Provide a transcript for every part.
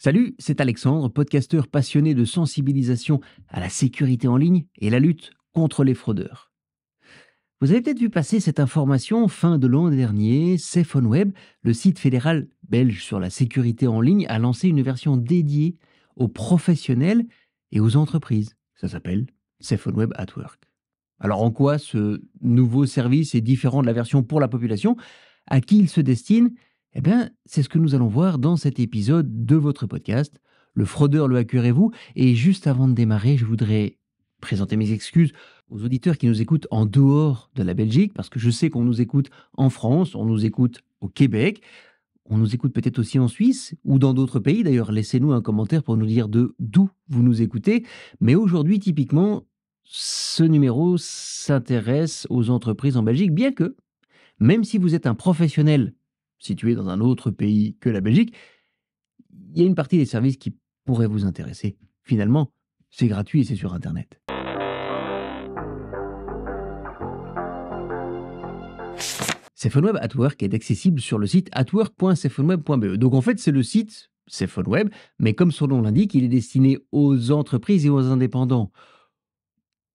Salut, c'est Alexandre, podcasteur passionné de sensibilisation à la sécurité en ligne et la lutte contre les fraudeurs. Vous avez peut-être vu passer cette information fin de l'an dernier, SafeOnWeb, le site fédéral belge sur la sécurité en ligne, a lancé une version dédiée aux professionnels et aux entreprises. Ça s'appelle SafeOnWeb at Work. Alors en quoi ce nouveau service est différent de la version pour la population? À qui il se destine? Eh bien, c'est ce que nous allons voir dans cet épisode de votre podcast, Le fraudeur, le hacker et vous. Et juste avant de démarrer, je voudrais présenter mes excuses aux auditeurs qui nous écoutent en dehors de la Belgique, parce que je sais qu'on nous écoute en France, on nous écoute au Québec, on nous écoute peut-être aussi en Suisse ou dans d'autres pays. D'ailleurs, laissez-nous un commentaire pour nous dire d'où vous nous écoutez. Mais aujourd'hui, typiquement, ce numéro s'intéresse aux entreprises en Belgique, bien que, même si vous êtes un professionnel situé dans un autre pays que la Belgique, il y a une partie des services qui pourraient vous intéresser. Finalement, c'est gratuit et c'est sur Internet. SafeOnWeb at Work est accessible sur le site atwork.safeonweb.be. Donc en fait, c'est le site SafeOnWeb, mais comme son nom l'indique, il est destiné aux entreprises et aux indépendants.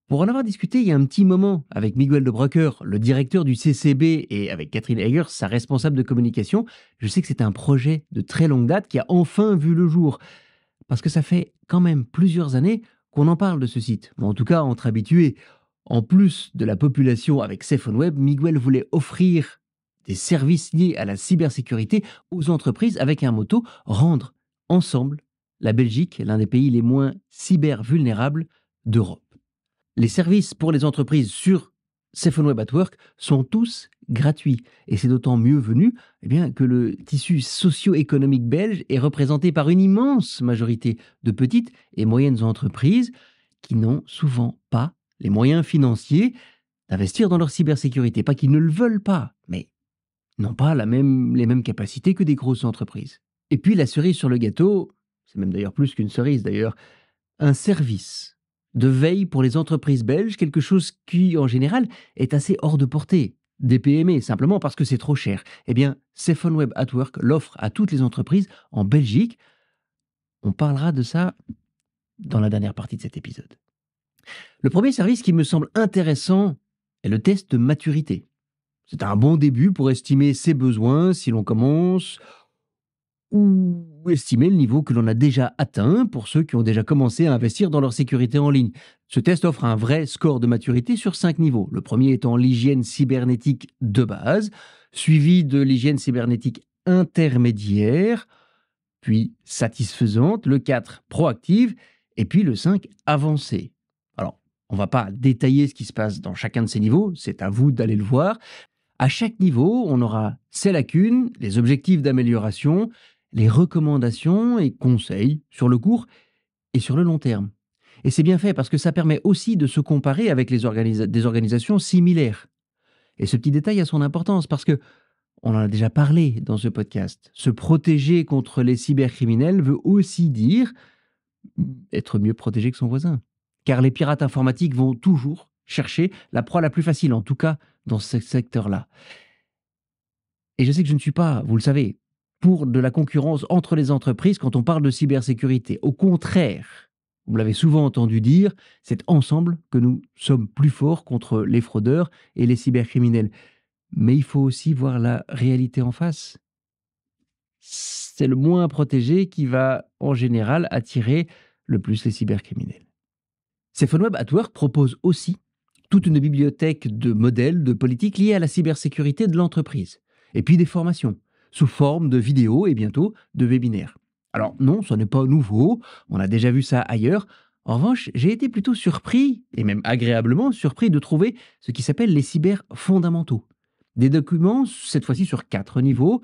Pour en avoir discuté il y a un petit moment avec Miguel de Broecker, le directeur du CCB, et avec Catherine Heger, sa responsable de communication, je sais que c'est un projet de très longue date qui a enfin vu le jour. Parce que ça fait quand même plusieurs années qu'on en parle de ce site. En tout cas, entre habitués. En plus de la population avec SafeOnWeb, Miguel voulait offrir des services liés à la cybersécurité aux entreprises avec un motto: rendre ensemble la Belgique l'un des pays les moins cyber-vulnérables d'Europe. Les services pour les entreprises sur SafeOnWeb at Work sont tous gratuits. Et c'est d'autant mieux venu que le tissu socio-économique belge est représenté par une immense majorité de petites et moyennes entreprises qui n'ont souvent pas les moyens financiers d'investir dans leur cybersécurité. Pas qu'ils ne le veulent pas, mais n'ont pas les mêmes capacités que des grosses entreprises. Et puis la cerise sur le gâteau, c'est même d'ailleurs plus qu'une cerise d'ailleurs, un service de veille pour les entreprises belges, quelque chose qui, en général, est assez hors de portée des PME, simplement parce que c'est trop cher. Eh bien, SafeOnWeb at Work l'offre à toutes les entreprises en Belgique. On parlera de ça dans la dernière partie de cet épisode. Le premier service qui me semble intéressant est le test de maturité. C'est un bon début pour estimer ses besoins si l'on commence, ou estimer le niveau que l'on a déjà atteint pour ceux qui ont déjà commencé à investir dans leur sécurité en ligne. Ce test offre un vrai score de maturité sur 5 niveaux. Le premier étant l'hygiène cybernétique de base, suivi de l'hygiène cybernétique intermédiaire, puis satisfaisante, le 4 proactive, et puis le 5 avancé. Alors, on ne va pas détailler ce qui se passe dans chacun de ces niveaux, c'est à vous d'aller le voir. À chaque niveau, on aura ses lacunes, les objectifs d'amélioration, les recommandations et conseils sur le court et sur le long terme. Et c'est bien fait parce que ça permet aussi de se comparer avec des organisations similaires. Et ce petit détail a son importance parce que, on en a déjà parlé dans ce podcast, se protéger contre les cybercriminels veut aussi dire être mieux protégé que son voisin. Car les pirates informatiques vont toujours chercher la proie la plus facile, en tout cas dans ce secteur-là. Et je sais que je ne suis pas, vous le savez, pour de la concurrence entre les entreprises quand on parle de cybersécurité. Au contraire, vous l'avez souvent entendu dire, c'est ensemble que nous sommes plus forts contre les fraudeurs et les cybercriminels. Mais il faut aussi voir la réalité en face. C'est le moins protégé qui va, en général, attirer le plus les cybercriminels. SafeOnWeb at Work propose aussi toute une bibliothèque de modèles de politiques liées à la cybersécurité de l'entreprise. Et puis des formations, sous forme de vidéos et bientôt de webinaires. Alors non, ce n'est pas nouveau, on a déjà vu ça ailleurs. En revanche, j'ai été plutôt surpris, et même agréablement surpris, de trouver ce qui s'appelle les cyberfondamentaux. Des documents, cette fois-ci sur 4 niveaux,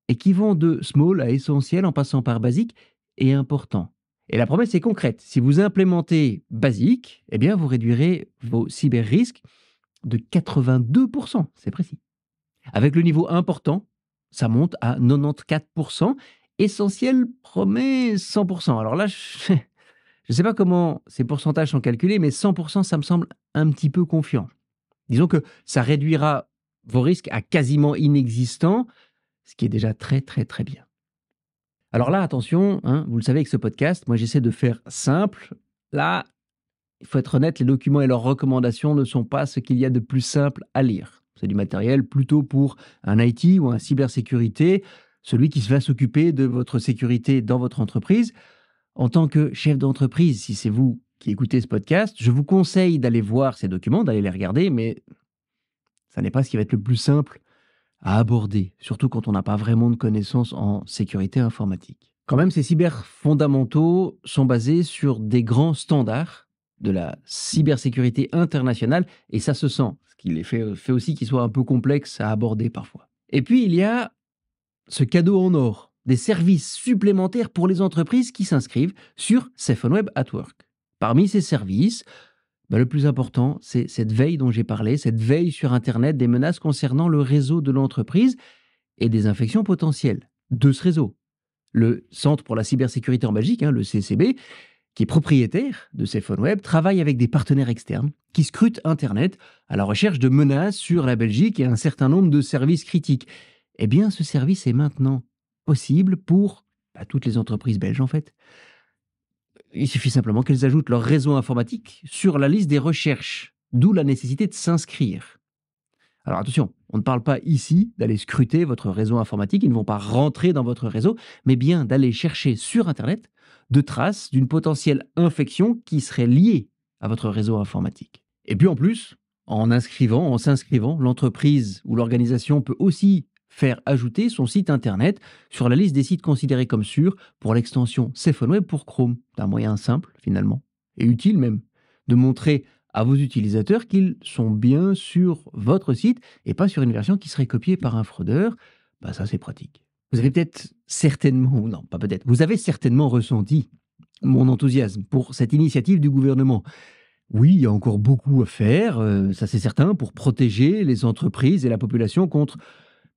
et qui vont de small à essentiel en passant par basique et important. Et la promesse est concrète. Si vous implémentez basique, eh bien vous réduirez vos cyber-risques de 82%, c'est précis. Avec le niveau important, ça monte à 94%. Essentiel promet 100%. Alors là, je ne sais pas comment ces pourcentages sont calculés, mais 100%, ça me semble un petit peu confiant. Disons que ça réduira vos risques à quasiment inexistants, ce qui est déjà très très très bien. Alors là, attention, hein, vous le savez avec ce podcast, moi j'essaie de faire simple. Là, il faut être honnête, les documents et leurs recommandations ne sont pas ce qu'il y a de plus simple à lire. C'est du matériel plutôt pour un IT ou un cybersécurité, celui qui va s'occuper de votre sécurité dans votre entreprise. En tant que chef d'entreprise, si c'est vous qui écoutez ce podcast, je vous conseille d'aller voir ces documents, d'aller les regarder, mais ça n'est pas ce qui va être le plus simple à aborder, surtout quand on n'a pas vraiment de connaissances en sécurité informatique. Quand même, ces cyberfondamentaux sont basés sur des grands standards de la cybersécurité internationale, et ça se sent, ce qui les fait aussi qu'ils soient un peu complexes à aborder parfois. Et puis, il y a ce cadeau en or, des services supplémentaires pour les entreprises qui s'inscrivent sur SafeOnWeb at Work. Parmi ces services, le plus important, c'est cette veille dont j'ai parlé, cette veille sur Internet des menaces concernant le réseau de l'entreprise et des infections potentielles de ce réseau. Le Centre pour la cybersécurité en Belgique, le CCB, qui est propriétaire de SafeOnWeb, travaille avec des partenaires externes qui scrutent Internet à la recherche de menaces sur la Belgique et un certain nombre de services critiques. Eh bien, ce service est maintenant possible pour toutes les entreprises belges, en fait. Il suffit simplement qu'elles ajoutent leur réseau informatique sur la liste des recherches, d'où la nécessité de s'inscrire. Alors attention, on ne parle pas ici d'aller scruter votre réseau informatique, ils ne vont pas rentrer dans votre réseau, mais bien d'aller chercher sur Internet de traces d'une potentielle infection qui serait liée à votre réseau informatique. Et puis en plus, en s'inscrivant, l'entreprise ou l'organisation peut aussi faire ajouter son site Internet sur la liste des sites considérés comme sûrs pour l'extension SafeOnWeb pour Chrome. C'est un moyen simple, finalement, et utile même, de montrer à vos utilisateurs qu'ils sont bien sur votre site et pas sur une version qui serait copiée par un fraudeur. Ça, c'est pratique. Vous avez peut-être certainement, ou non, pas peut-être, vous avez certainement ressenti mon enthousiasme pour cette initiative du gouvernement. Oui, il y a encore beaucoup à faire, ça c'est certain, pour protéger les entreprises et la population contre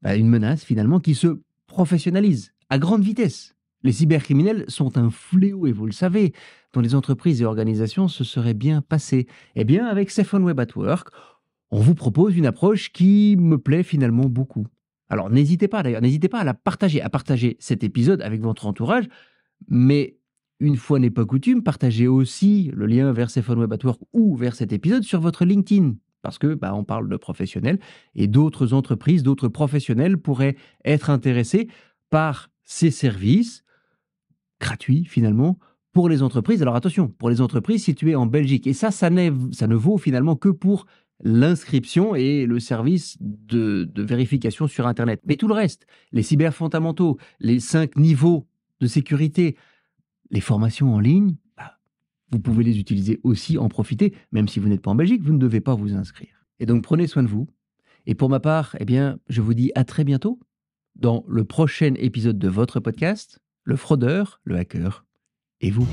une menace finalement qui se professionnalise à grande vitesse. Les cybercriminels sont un fléau, et vous le savez, dont les entreprises et organisations se seraient bien passées. Eh bien, avec SafeOnWeb at Work, on vous propose une approche qui me plaît finalement beaucoup. Alors n'hésitez pas à la partager, à partager cet épisode avec votre entourage, mais une fois n'est pas coutume, partagez aussi le lien vers SafeOnWeb at Work ou vers cet épisode sur votre LinkedIn. Parce que on parle de professionnels et d'autres entreprises, d'autres professionnels pourraient être intéressés par ces services gratuits finalement pour les entreprises. Alors attention, pour les entreprises situées en Belgique. Et ça ne vaut finalement que pour l'inscription et le service de vérification sur Internet. Mais tout le reste, les cyberfondamentaux, les 5 niveaux de sécurité, les formations en ligne, vous pouvez les utiliser aussi, en profiter, même si vous n'êtes pas en Belgique, vous ne devez pas vous inscrire. Et donc prenez soin de vous. Et pour ma part, je vous dis à très bientôt dans le prochain épisode de votre podcast, Le fraudeur, le hacker et vous.